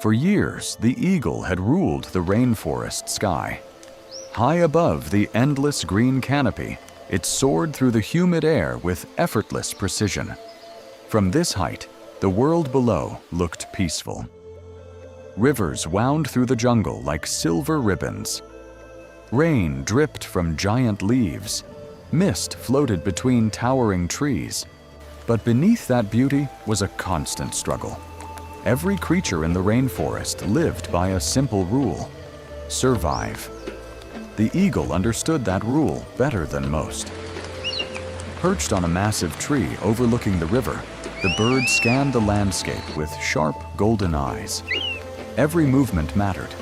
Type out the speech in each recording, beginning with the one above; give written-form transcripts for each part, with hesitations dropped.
For years, the eagle had ruled the rainforest sky. High above the endless green canopy, it soared through the humid air with effortless precision. From this height, the world below looked peaceful. Rivers wound through the jungle like silver ribbons. Rain dripped from giant leaves. Mist floated between towering trees. But beneath that beauty was a constant struggle. Every creature in the rainforest lived by a simple rule: survive. The eagle understood that rule better than most. Perched on a massive tree overlooking the river, the bird scanned the landscape with sharp, golden eyes. Every movement mattered.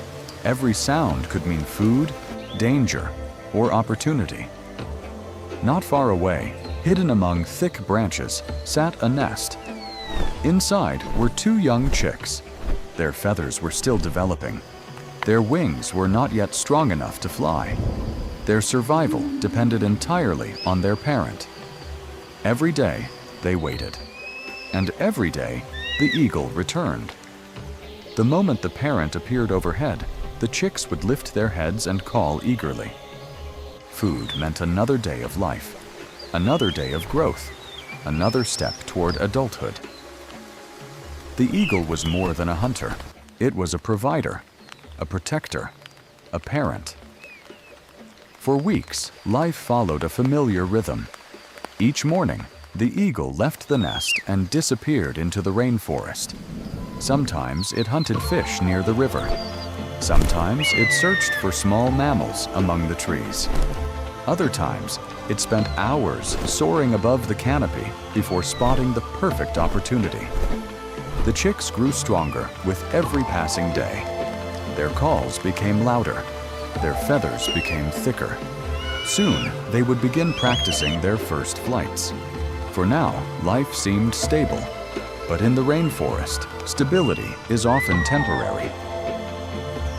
Every sound could mean food, danger, or opportunity. Not far away, hidden among thick branches, sat a nest. Inside were two young chicks. Their feathers were still developing. Their wings were not yet strong enough to fly. Their survival depended entirely on their parent. Every day, they waited. And every day, the eagle returned. The moment the parent appeared overhead, the chicks would lift their heads and call eagerly. Food meant another day of life, another day of growth, another step toward adulthood. The eagle was more than a hunter. It was a provider, a protector, a parent. For weeks, life followed a familiar rhythm. Each morning, the eagle left the nest and disappeared into the rainforest. Sometimes it hunted fish near the river. Sometimes it searched for small mammals among the trees. Other times, it spent hours soaring above the canopy before spotting the perfect opportunity. The chicks grew stronger with every passing day. Their calls became louder. Their feathers became thicker. Soon, they would begin practicing their first flights. For now, life seemed stable. But in the rainforest, stability is often temporary.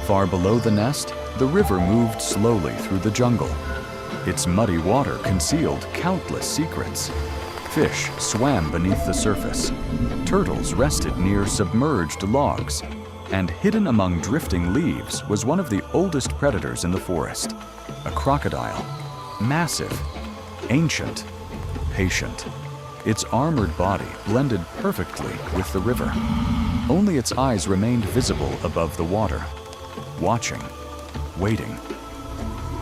Far below the nest, the river moved slowly through the jungle. Its muddy water concealed countless secrets. Fish swam beneath the surface. Turtles rested near submerged logs. And hidden among drifting leaves was one of the oldest predators in the forest, a crocodile. Massive, ancient, patient. Its armored body blended perfectly with the river. Only its eyes remained visible above the water, watching, waiting.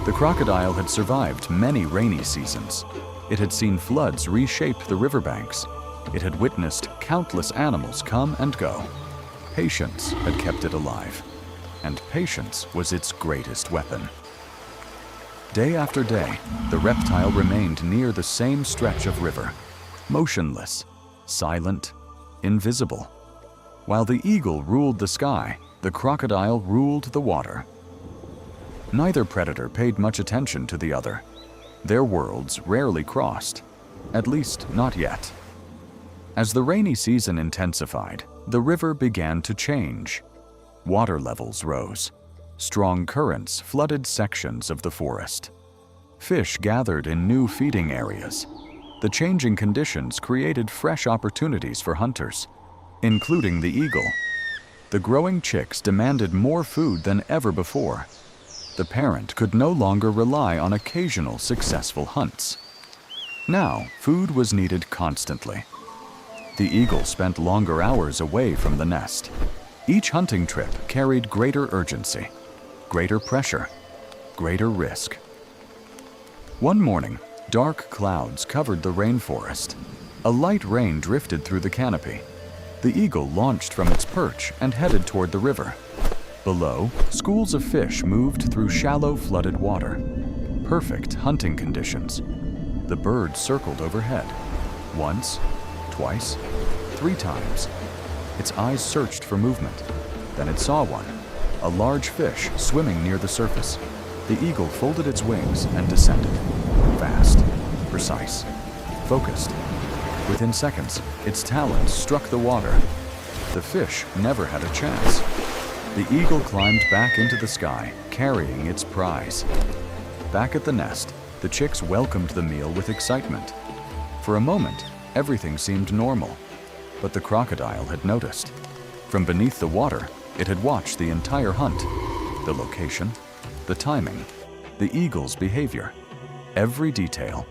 The crocodile had survived many rainy seasons. It had seen floods reshape the riverbanks. It had witnessed countless animals come and go. Patience had kept it alive, and patience was its greatest weapon. Day after day, the reptile remained near the same stretch of river, motionless, silent, invisible. While the eagle ruled the sky, the crocodile ruled the water. Neither predator paid much attention to the other. Their worlds rarely crossed, at least not yet. As the rainy season intensified, the river began to change. Water levels rose. Strong currents flooded sections of the forest. Fish gathered in new feeding areas. The changing conditions created fresh opportunities for hunters, including the eagle. The growing chicks demanded more food than ever before. The parent could no longer rely on occasional successful hunts. Now, food was needed constantly. The eagle spent longer hours away from the nest. Each hunting trip carried greater urgency, greater pressure, greater risk. One morning, dark clouds covered the rainforest. A light rain drifted through the canopy. The eagle launched from its perch and headed toward the river. Below, schools of fish moved through shallow, flooded water. Perfect hunting conditions. The bird circled overhead. Once, twice, 3 times. Its eyes searched for movement. Then it saw one, a large fish swimming near the surface. The eagle folded its wings and descended. Fast, precise, focused. Within seconds, its talons struck the water. The fish never had a chance. The eagle climbed back into the sky, carrying its prize. Back at the nest, the chicks welcomed the meal with excitement. For a moment, everything seemed normal, but the crocodile had noticed. From beneath the water, It had watched the entire hunt, the location, the timing, the eagle's behavior, every detail.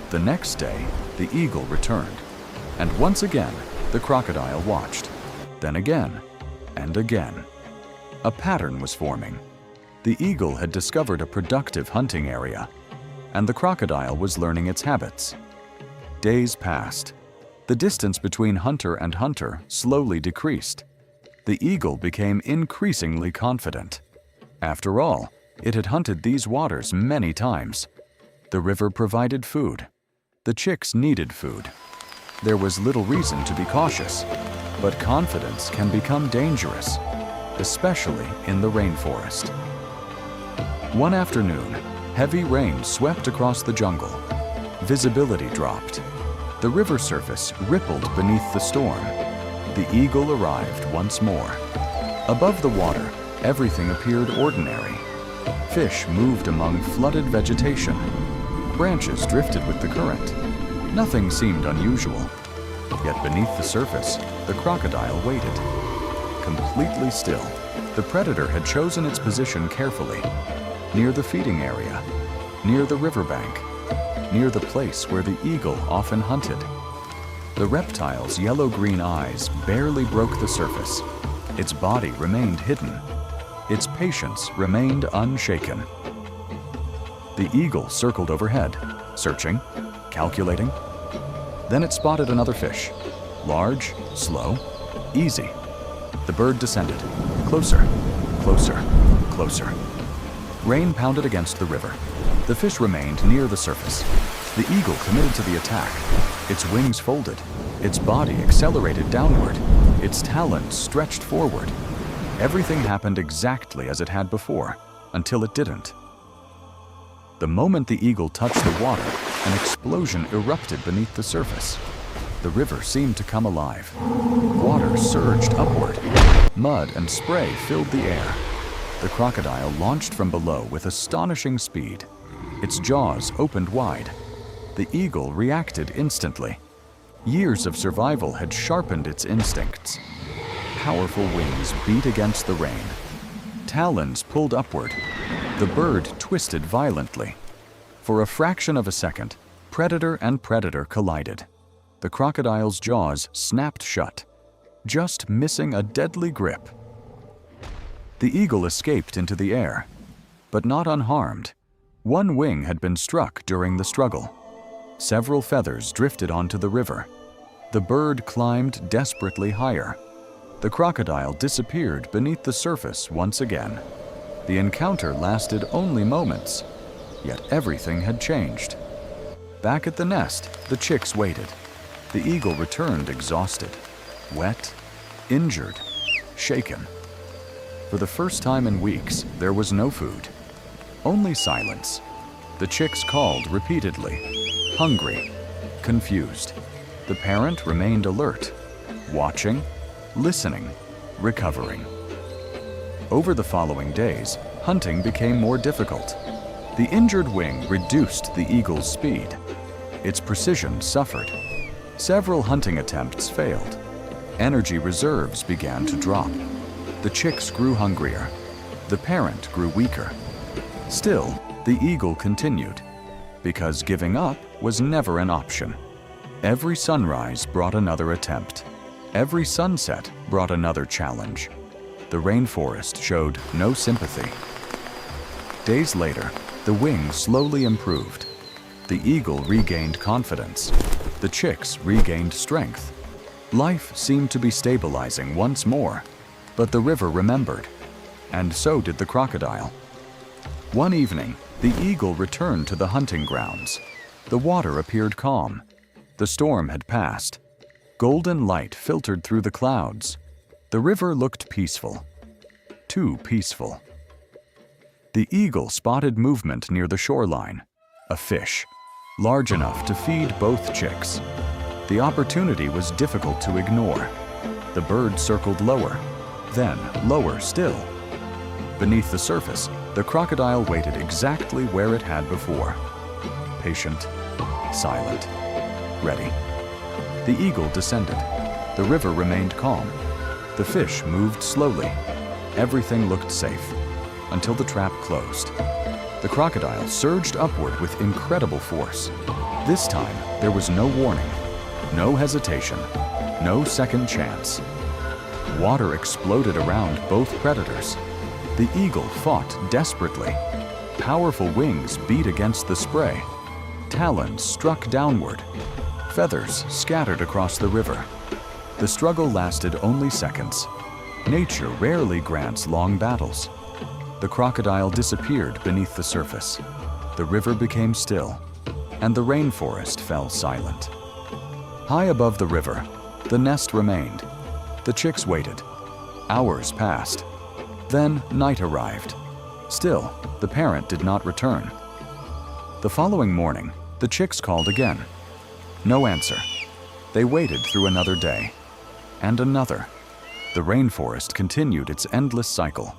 The next day, the eagle returned, and once again, the crocodile watched, then again, and again. A pattern was forming. The eagle had discovered a productive hunting area, and the crocodile was learning its habits. Days passed. The distance between hunter and hunter slowly decreased. The eagle became increasingly confident. After all, it had hunted these waters many times. The river provided food. The chicks needed food. There was little reason to be cautious, but confidence can become dangerous, especially in the rainforest. One afternoon, heavy rain swept across the jungle. Visibility dropped. The river surface rippled beneath the storm. The eagle arrived once more. Above the water, everything appeared ordinary. Fish moved among flooded vegetation. Branches drifted with the current. Nothing seemed unusual. Yet beneath the surface, the crocodile waited. Completely still, the predator had chosen its position carefully, near the feeding area, near the riverbank, near the place where the eagle often hunted. The reptile's yellow-green eyes barely broke the surface. Its body remained hidden. Its patience remained unshaken. The eagle circled overhead, searching, calculating. Then it spotted another fish. Large, slow, easy. The bird descended. Closer, closer, closer. Rain pounded against the river. The fish remained near the surface. The eagle committed to the attack. Its wings folded. Its body accelerated downward. Its talons stretched forward. Everything happened exactly as it had before, until it didn't. The moment the eagle touched the water, an explosion erupted beneath the surface. The river seemed to come alive. Water surged upward. Mud and spray filled the air. The crocodile launched from below with astonishing speed. Its jaws opened wide. The eagle reacted instantly. Years of survival had sharpened its instincts. Powerful wings beat against the rain. Talons pulled upward. The bird twisted violently. For a fraction of a second, predator and predator collided. The crocodile's jaws snapped shut, just missing a deadly grip. The eagle escaped into the air, but not unharmed. One wing had been struck during the struggle. Several feathers drifted onto the river. The bird climbed desperately higher. The crocodile disappeared beneath the surface once again. The encounter lasted only moments, yet everything had changed. Back at the nest, the chicks waited. The eagle returned exhausted, wet, injured, shaken. For the first time in weeks, there was no food, only silence. The chicks called repeatedly, hungry, confused. The parent remained alert, watching, listening, recovering. Over the following days, hunting became more difficult. The injured wing reduced the eagle's speed. Its precision suffered. Several hunting attempts failed. Energy reserves began to drop. The chicks grew hungrier. The parent grew weaker. Still, the eagle continued, because giving up was never an option. Every sunrise brought another attempt. Every sunset brought another challenge. The rainforest showed no sympathy. Days later, the wing slowly improved. The eagle regained confidence. The chicks regained strength. Life seemed to be stabilizing once more, but the river remembered, and so did the crocodile. One evening, the eagle returned to the hunting grounds. The water appeared calm. The storm had passed. Golden light filtered through the clouds. The river looked peaceful. Too peaceful. The eagle spotted movement near the shoreline. A fish, large enough to feed both chicks. The opportunity was difficult to ignore. The bird circled lower, then lower still. Beneath the surface, the crocodile waited exactly where it had before. Patient, silent, ready. The eagle descended. The river remained calm. The fish moved slowly. Everything looked safe, until the trap closed. The crocodile surged upward with incredible force. This time, there was no warning, no hesitation, no second chance. Water exploded around both predators. The eagle fought desperately. Powerful wings beat against the spray. Talons struck downward. Feathers scattered across the river. The struggle lasted only seconds. Nature rarely grants long battles. The crocodile disappeared beneath the surface. The river became still, and the rainforest fell silent. High above the river, the nest remained. The chicks waited. Hours passed. Then night arrived. Still, the parent did not return. The following morning, the chicks called again. No answer. They waited through another day, and another. The rainforest continued its endless cycle.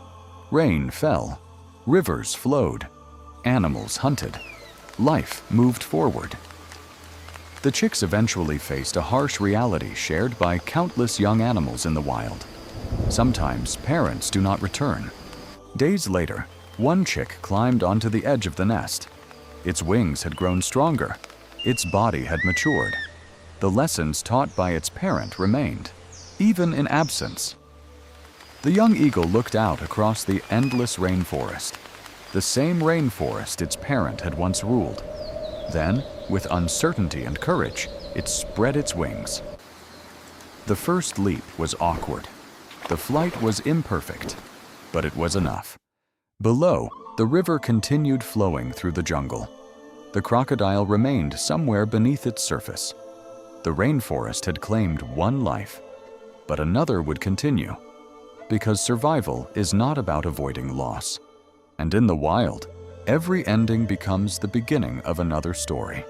Rain fell, rivers flowed, animals hunted, life moved forward. The chicks eventually faced a harsh reality shared by countless young animals in the wild. Sometimes parents do not return. Days later, one chick climbed onto the edge of the nest. Its wings had grown stronger. Its body had matured. The lessons taught by its parent remained, even in absence. The young eagle looked out across the endless rainforest, the same rainforest its parent had once ruled. Then, with uncertainty and courage, it spread its wings. The first leap was awkward. The flight was imperfect, but it was enough. Below, the river continued flowing through the jungle. The crocodile remained somewhere beneath its surface. The rainforest had claimed one life, but another would continue, because survival is not about avoiding loss. And in the wild, every ending becomes the beginning of another story.